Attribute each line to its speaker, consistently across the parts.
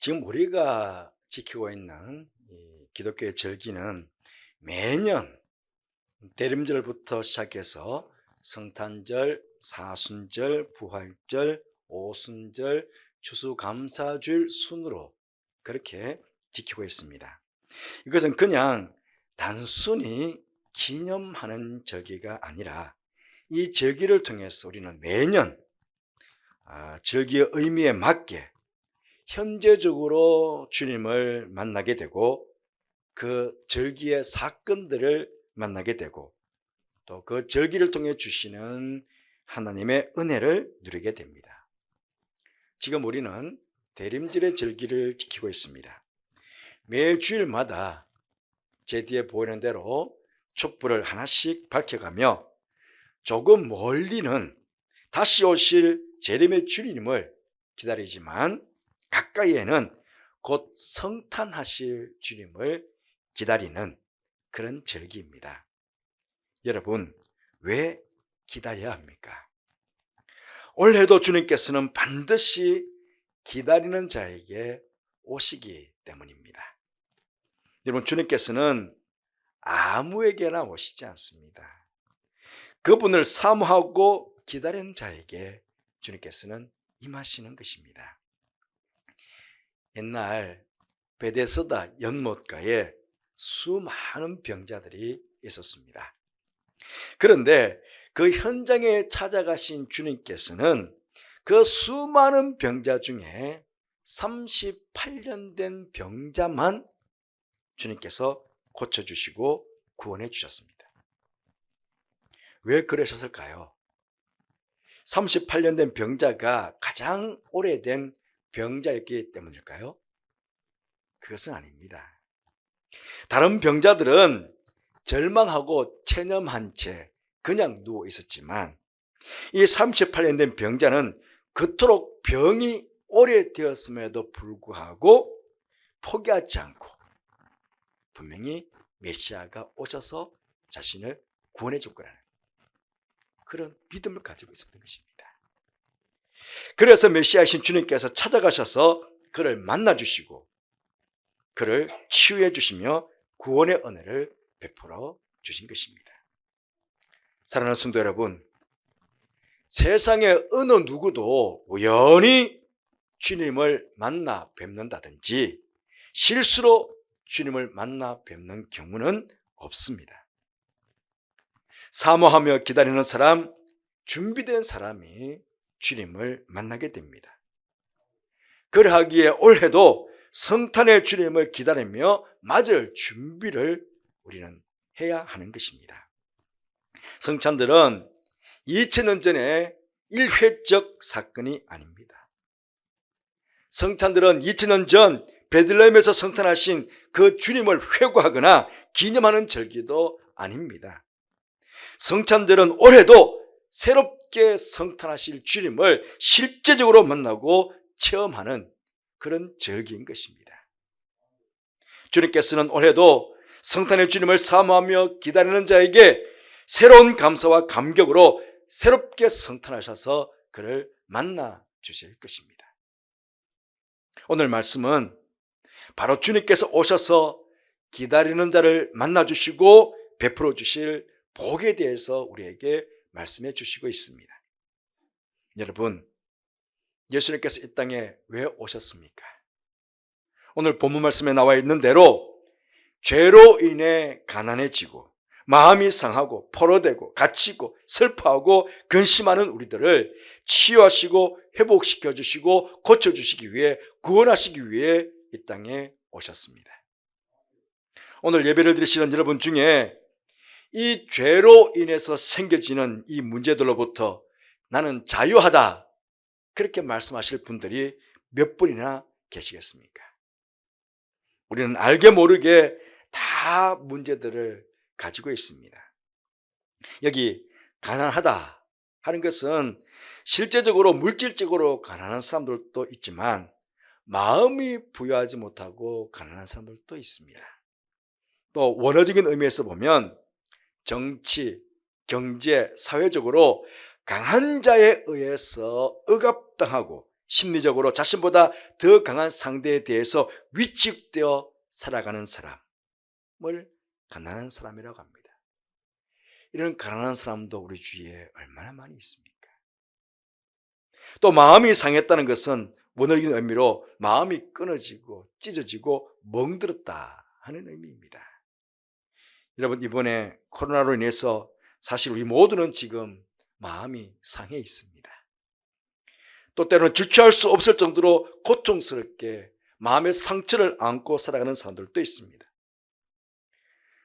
Speaker 1: 지금 우리가 지키고 있는 이 기독교의 절기는 매년 대림절부터 시작해서 성탄절, 사순절, 부활절, 오순절, 추수감사주일 순으로 그렇게 지키고 있습니다. 이것은 그냥 단순히 기념하는 절기가 아니라 이 절기를 통해서 우리는 매년 절기의 의미에 맞게 현재적으로 주님을 만나게 되고 그 절기의 사건들을 만나게 되고 또 그 절기를 통해 주시는 하나님의 은혜를 누리게 됩니다. 지금 우리는 대림절의 절기를 지키고 있습니다. 매 주일마다 제 뒤에 보이는 대로 촛불을 하나씩 밝혀가며 조금 멀리는 다시 오실 재림의 주님을 기다리지만 가까이에는 곧 성탄하실 주님을 기다리는 그런 절기입니다. 여러분, 왜 기다려야 합니까? 올해도 주님께서는 반드시 기다리는 자에게 오시기 때문입니다. 여러분, 주님께서는 아무에게나 오시지 않습니다. 그분을 사모하고 기다리는 자에게 주님께서는 임하시는 것입니다. 옛날 베데스다 연못가에 수많은 병자들이 있었습니다. 그런데 그 현장에 찾아가신 주님께서는 그 수많은 병자 중에 38년 된 병자만 주님께서 고쳐주시고 구원해 주셨습니다. 왜 그러셨을까요? 38년 된 병자가 가장 오래된 병자였기 때문일까요? 그것은 아닙니다. 다른 병자들은 절망하고 체념한 채 그냥 누워 있었지만 이 38년 된 병자는 그토록 병이 오래되었음에도 불구하고 포기하지 않고 분명히 메시아가 오셔서 자신을 구원해 줄 거라는 그런 믿음을 가지고 있었던 것입니다. 그래서 메시아이신 주님께서 찾아가셔서 그를 만나주시고 그를 치유해 주시며 구원의 은혜를 베풀어 주신 것입니다. 사랑하는 성도 여러분, 세상의 어느 누구도 우연히 주님을 만나 뵙는다든지 실수로 주님을 만나 뵙는 경우는 없습니다. 사모하며 기다리는 사람, 준비된 사람이 주님을 만나게 됩니다. 그러하기에 올해도 성탄의 주님을 기다리며 맞을 준비를 우리는 해야 하는 것입니다. 성찬들은 2000년 전에 일회적 사건이 아닙니다. 성찬들은 2000년 전 베들레헴에서 성탄하신 그 주님을 회고하거나 기념하는 절기도 아닙니다. 성찬들은 올해도 새롭게 성탄하실 주님을 실제적으로 만나고 체험하는 그런 절기인 것입니다. 주님께서는 올해도 성탄의 주님을 사모하며 기다리는 자에게 새로운 감사와 감격으로 새롭게 성탄하셔서 그를 만나 주실 것입니다. 오늘 말씀은 바로 주님께서 오셔서 기다리는 자를 만나 주시고 베풀어 주실 복에 대해서 우리에게 말씀해 주시고 있습니다. 여러분, 예수님께서 이 땅에 왜 오셨습니까? 오늘 본문 말씀에 나와 있는 대로 죄로 인해 가난해지고 마음이 상하고 포로되고 갇히고 슬퍼하고 근심하는 우리들을 치유하시고 회복시켜 주시고 고쳐주시기 위해 구원하시기 위해 이 땅에 오셨습니다. 오늘 예배를 드리시는 여러분 중에 이 죄로 인해서 생겨지는 이 문제들로부터 나는 자유하다 그렇게 말씀하실 분들이 몇 분이나 계시겠습니까? 우리는 알게 모르게 다 문제들을 가지고 있습니다. 여기 가난하다 하는 것은 실제적으로 물질적으로 가난한 사람들도 있지만 마음이 부유하지 못하고 가난한 사람들도 있습니다. 또 원어적인 의미에서 보면 정치, 경제, 사회적으로 강한 자에 의해서 억압당하고 심리적으로 자신보다 더 강한 상대에 대해서 위축되어 살아가는 사람을 가난한 사람이라고 합니다. 이런 가난한 사람도 우리 주위에 얼마나 많이 있습니까? 또 마음이 상했다는 것은 원어적인 의미로 마음이 끊어지고 찢어지고 멍들었다 하는 의미입니다. 여러분, 이번에 코로나로 인해서 사실 우리 모두는 지금 마음이 상해 있습니다. 또 때로는 주체할 수 없을 정도로 고통스럽게 마음의 상처를 안고 살아가는 사람들도 있습니다.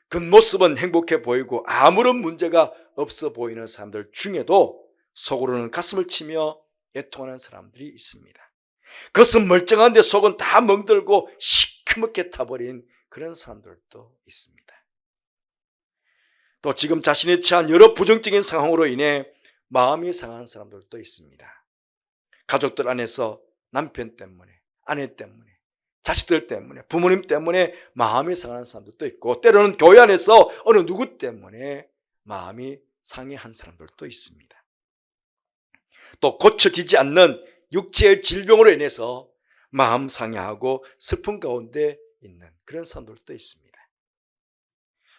Speaker 1: 겉모습은 행복해 보이고 아무런 문제가 없어 보이는 사람들 중에도 속으로는 가슴을 치며 애통하는 사람들이 있습니다. 겉은 멀쩡한데 속은 다 멍들고 시커멓게 타버린 그런 사람들도 있습니다. 또 지금 자신이 처한 여러 부정적인 상황으로 인해 마음이 상한 사람들도 있습니다. 가족들 안에서 남편 때문에, 아내 때문에, 자식들 때문에, 부모님 때문에 마음이 상한 사람들도 있고, 때로는 교회 안에서 어느 누구 때문에 마음이 상해한 사람들도 있습니다. 또 고쳐지지 않는 육체의 질병으로 인해서 마음 상해하고 슬픔 가운데 있는 그런 사람들도 있습니다.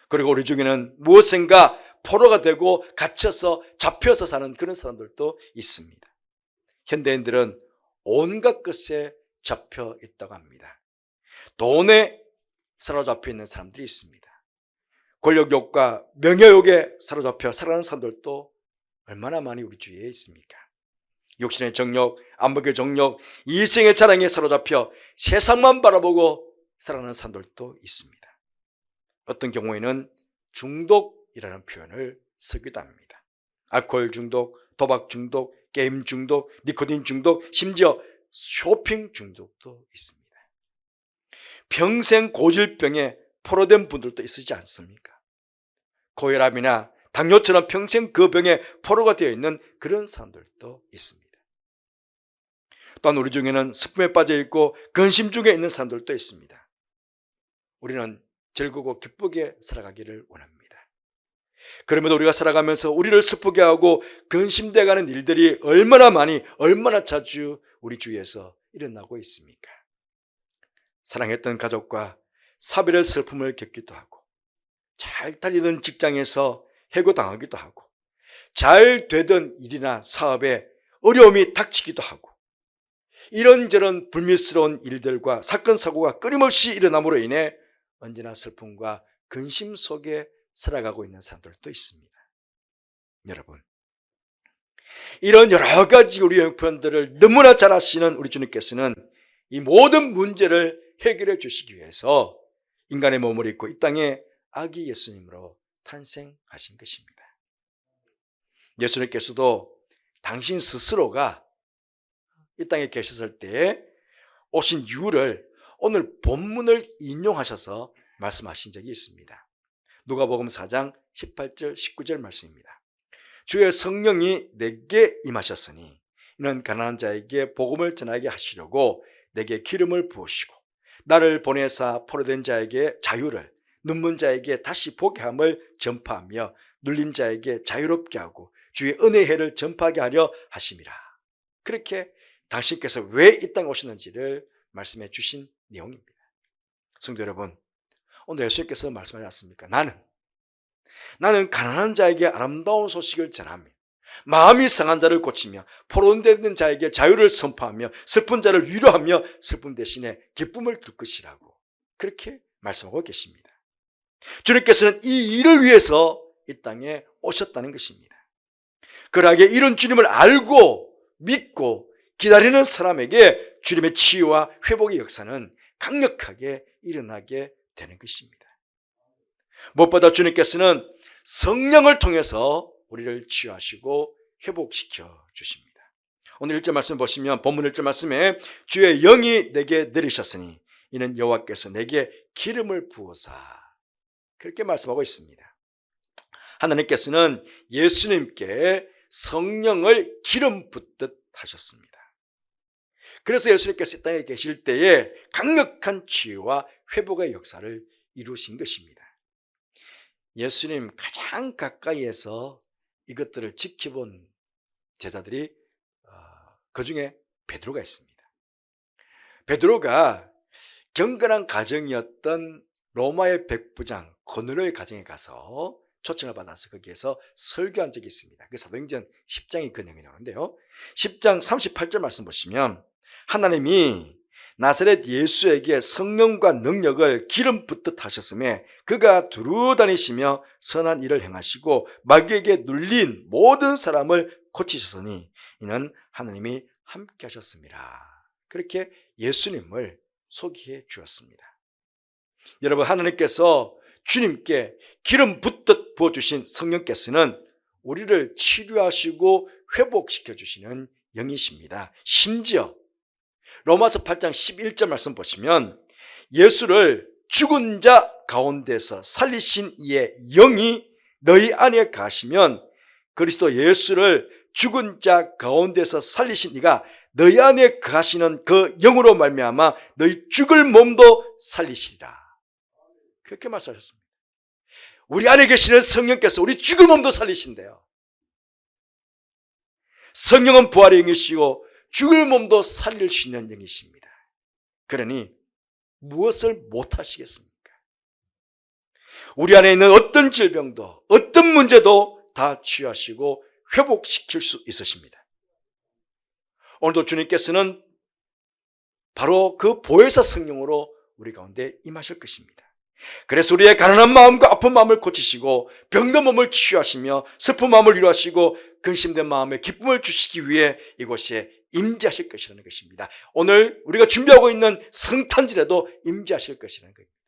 Speaker 1: 그리고 우리 중에는 무엇인가 포로가 되고 갇혀서 잡혀서 사는 그런 사람들도 있습니다. 현대인들은 온갖 것에 잡혀 있다고 합니다. 돈에 사로잡혀 있는 사람들이 있습니다. 권력욕과 명예욕에 사로잡혀 살아가는 사람들도 얼마나 많이 우리 주위에 있습니까? 육신의 정욕, 안목의 정욕, 이생의 자랑에 사로잡혀 세상만 바라보고 살아가는 사람들도 있습니다. 어떤 경우에는 중독이라는 표현을 쓰기도 합니다. 알코올 중독, 도박 중독, 게임 중독, 니코틴 중독, 심지어 쇼핑 중독도 있습니다. 평생 고질병에 포로된 분들도 있으지 않습니까? 고혈압이나 당뇨처럼 평생 그 병에 포로가 되어 있는 그런 사람들도 있습니다. 또한 우리 중에는 스품에 빠져 있고 근심 중에 있는 사람들도 있습니다. 우리는 즐거고 기쁘게 살아가기를 원합니다. 그럼에도 우리가 살아가면서 우리를 슬프게 하고 근심돼가는 일들이 얼마나 많이, 얼마나 자주 우리 주위에서 일어나고 있습니까? 사랑했던 가족과 사별의 슬픔을 겪기도 하고, 잘 달리던 직장에서 해고당하기도 하고, 잘 되던 일이나 사업에 어려움이 닥치기도 하고, 이런저런 불미스러운 일들과 사건 사고가 끊임없이 일어남으로 인해 언제나 슬픔과 근심 속에 살아가고 있는 사람들도 있습니다. 여러분, 이런 여러 가지 우리 형편들을 너무나 잘 아시는 우리 주님께서는 이 모든 문제를 해결해 주시기 위해서 인간의 몸을 입고 이 땅에 아기 예수님으로 탄생하신 것입니다. 예수님께서도 당신 스스로가 이 땅에 계셨을 때 오신 이유를 오늘 본문을 인용하셔서 말씀하신 적이 있습니다. 누가복음 4장 18절 19절 말씀입니다. 주의 성령이 내게 임하셨으니 이는 가난한 자에게 복음을 전하게 하시려고 내게 기름을 부으시고 나를 보내사 포로된 자에게 자유를, 눈먼 자에게 다시 보게 함을 전파하며 눌린 자에게 자유롭게 하고 주의 은혜의 해를 전파하게 하려 하심이라. 그렇게 당신께서 왜 이 땅에 오셨는지를 말씀해 주신 내용입니다. 성도 여러분, 오늘 예수님께서 말씀하지 않습니까? 나는 가난한 자에게 아름다운 소식을 전하며 마음이 상한 자를 고치며 포로된 자에게 자유를 선포하며 슬픈 자를 위로하며 슬픔 대신에 기쁨을 줄 것이라고 그렇게 말씀하고 계십니다. 주님께서는 이 일을 위해서 이 땅에 오셨다는 것입니다. 그러하기에 이런 주님을 알고 믿고 기다리는 사람에게 주님의 치유와 회복의 역사는 강력하게 일어나게 되는 것입니다. 무엇보다 주님께서는 성령을 통해서 우리를 치유하시고 회복시켜 주십니다. 오늘 1절 말씀 보시면 본문 1절 말씀에 주의 영이 내게 내리셨으니 이는 여호와께서 내게 기름을 부어사 그렇게 말씀하고 있습니다. 하나님께서는 예수님께 성령을 기름 붓듯 하셨습니다. 그래서 예수님께서 이 땅에 계실 때에 강력한 치유와 회복의 역사를 이루신 것입니다. 예수님 가장 가까이에서 이것들을 지켜본 제자들이 그 중에 베드로가 있습니다. 베드로가 경건한 가정이었던 로마의 백부장 고넬료의 가정에 가서 초청을 받아서 거기에서 설교한 적이 있습니다. 그 사도행전 10장이 그 내용이 나오는데요. 10장 38절 말씀 보시면 하나님이 나사렛 예수에게 성령과 능력을 기름 붓듯 하셨음에 그가 두루 다니시며 선한 일을 행하시고 마귀에게 눌린 모든 사람을 고치셨으니 이는 하나님이 함께 하셨습니다. 그렇게 예수님을 소개해 주었습니다. 여러분, 하나님께서 주님께 기름 붓듯 부어주신 성령께서는 우리를 치료하시고 회복시켜 주시는 영이십니다. 심지어 로마서 8장 11절 말씀 보시면 예수를 죽은 자 가운데서 살리신 이의 영이 너희 안에 가시면 그리스도 예수를 죽은 자 가운데서 살리신 이가 너희 안에 가시는 그 영으로 말미암아 너희 죽을 몸도 살리시리라. 그렇게 말씀하셨습니다. 우리 안에 계시는 성령께서 우리 죽을 몸도 살리신대요. 성령은 부활의 영이시고 죽을 몸도 살릴 수 있는 영이십니다. 그러니 무엇을 못하시겠습니까? 우리 안에 있는 어떤 질병도 어떤 문제도 다 치유하시고 회복시킬 수 있으십니다. 오늘도 주님께서는 바로 그 보혜사 성령으로 우리 가운데 임하실 것입니다. 그래서 우리의 가난한 마음과 아픈 마음을 고치시고 병든 몸을 치유하시며 슬픈 마음을 위로하시고 근심된 마음에 기쁨을 주시기 위해 이곳에 임재하실 것이라는 것입니다. 오늘 우리가 준비하고 있는 성탄절에도 임재하실 것이라는 것입니다.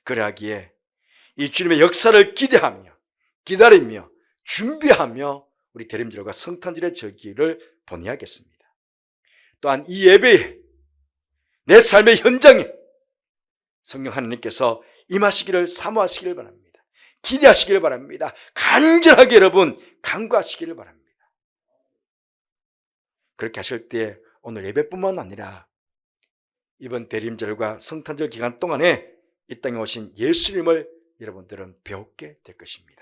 Speaker 1: 그러하기에 이 주님의 역사를 기대하며 기다리며 준비하며 우리 대림절과 성탄절의 절기를 보내야겠습니다. 또한 이 예배에 내 삶의 현장에 성령 하나님께서 임하시기를 사모하시기를 바랍니다. 기대하시기를 바랍니다. 간절하게 여러분 간구하시기를 바랍니다. 그렇게 하실 때 오늘 예배뿐만 아니라 이번 대림절과 성탄절 기간 동안에 이 땅에 오신 예수님을 여러분들은 배우게 될 것입니다.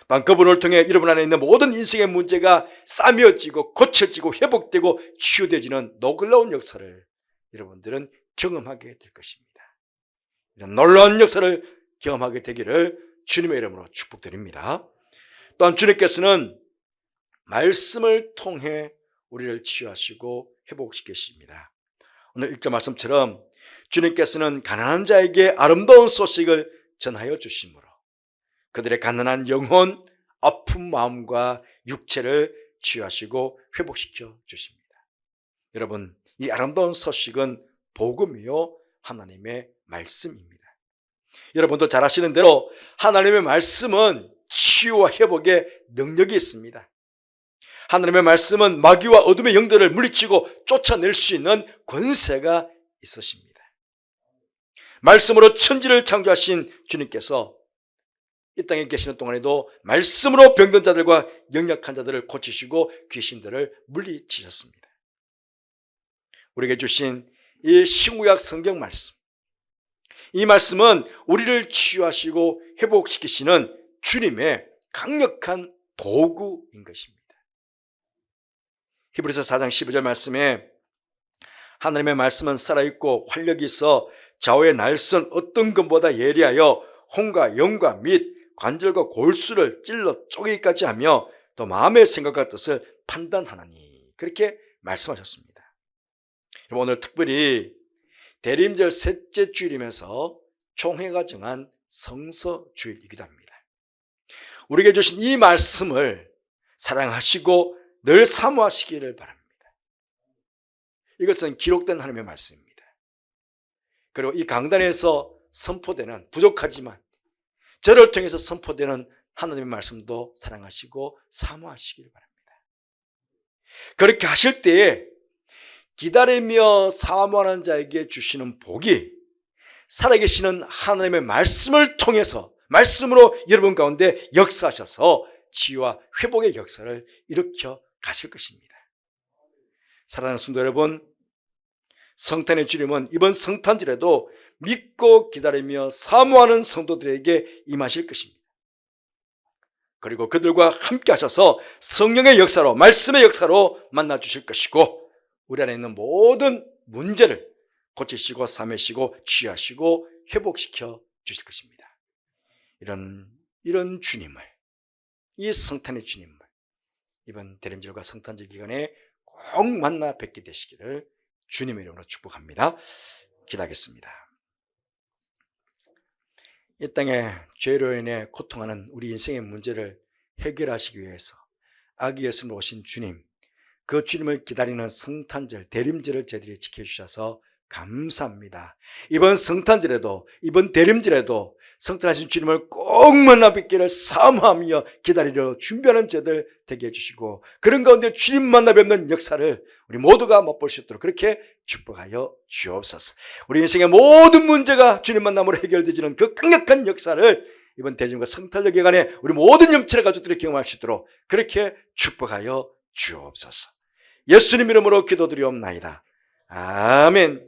Speaker 1: 또한 그분을 통해 여러분 안에 있는 모든 인생의 문제가 싸매어지고 고쳐지고 회복되고 치유되어지는 놀라운 역사를 여러분들은 경험하게 될 것입니다. 이런 놀라운 역사를 경험하게 되기를 주님의 이름으로 축복드립니다. 또한 주님께서는 말씀을 통해 우리를 치유하시고 회복시키십니다. 오늘 1절 말씀처럼 주님께서는 가난한 자에게 아름다운 소식을 전하여 주심으로 그들의 가난한 영혼, 아픈 마음과 육체를 치유하시고 회복시켜 주십니다. 여러분, 이 아름다운 소식은 복음이요 하나님의 말씀입니다. 여러분도 잘 아시는 대로 하나님의 말씀은 치유와 회복의 능력이 있습니다. 하나님의 말씀은 마귀와 어둠의 영들을 물리치고 쫓아낼 수 있는 권세가 있으십니다. 말씀으로 천지를 창조하신 주님께서 이 땅에 계시는 동안에도 말씀으로 병든 자들과 연약한 자들을 고치시고 귀신들을 물리치셨습니다. 우리에게 주신 이 신구약 성경 말씀, 이 말씀은 우리를 치유하시고 회복시키시는 주님의 강력한 도구인 것입니다. 히브리서 4장 12절 말씀에 하나님의 말씀은 살아있고 활력이 있어 좌우의 날선 어떤 것보다 예리하여 혼과 영과 및 관절과 골수를 찔러 쪼개기까지 하며 또 마음의 생각과 뜻을 판단하나니 그렇게 말씀하셨습니다. 오늘 특별히 대림절 셋째 주일이면서 총회가 정한 성서주일이기도 합니다. 우리에게 주신 이 말씀을 사랑하시고 늘 사모하시기를 바랍니다. 이것은 기록된 하나님의 말씀입니다. 그리고 이 강단에서 선포되는 부족하지만 저를 통해서 선포되는 하나님의 말씀도 사랑하시고 사모하시기를 바랍니다. 그렇게 하실 때에 기다리며 사모하는 자에게 주시는 복이 살아계시는 하나님의 말씀을 통해서 말씀으로 여러분 가운데 역사하셔서 치유와 회복의 역사를 일으켜 가실 것입니다. 사랑하는 성도 여러분, 성탄의 주님은 이번 성탄절에도 믿고 기다리며 사모하는 성도들에게 임하실 것입니다. 그리고 그들과 함께 하셔서 성령의 역사로, 말씀의 역사로 만나주실 것이고, 우리 안에 있는 모든 문제를 고치시고 삼으시고 치유하시고 회복시켜 주실 것입니다. 이런 주님을, 이 성탄의 주님을 이번 대림절과 성탄절 기간에 꼭 만나 뵙게 되시기를 주님의 이름으로 축복합니다. 기도하겠습니다. 이 땅에 죄로 인해 고통하는 우리 인생의 문제를 해결하시기 위해서 아기 예수님 오신 주님, 그 주님을 기다리는 성탄절, 대림절을 저희들이 지켜주셔서 감사합니다. 이번 성탄절에도, 이번 대림절에도 성탄하신 주님을 꼭 만나 뵙기를 사모하며 기다리려 준비하는 저들 되게 해주시고, 그런 가운데 주님 만나 뵙는 역사를 우리 모두가 맛볼 수 있도록 그렇게 축복하여 주옵소서. 우리 인생의 모든 문제가 주님 만남으로 해결되지는 그 강력한 역사를 이번 대림과 성탄절 기간에 우리 모든 영체를 가족들이 경험할 수 있도록 그렇게 축복하여 주옵소서. 예수님 이름으로 기도드리옵나이다. 아멘.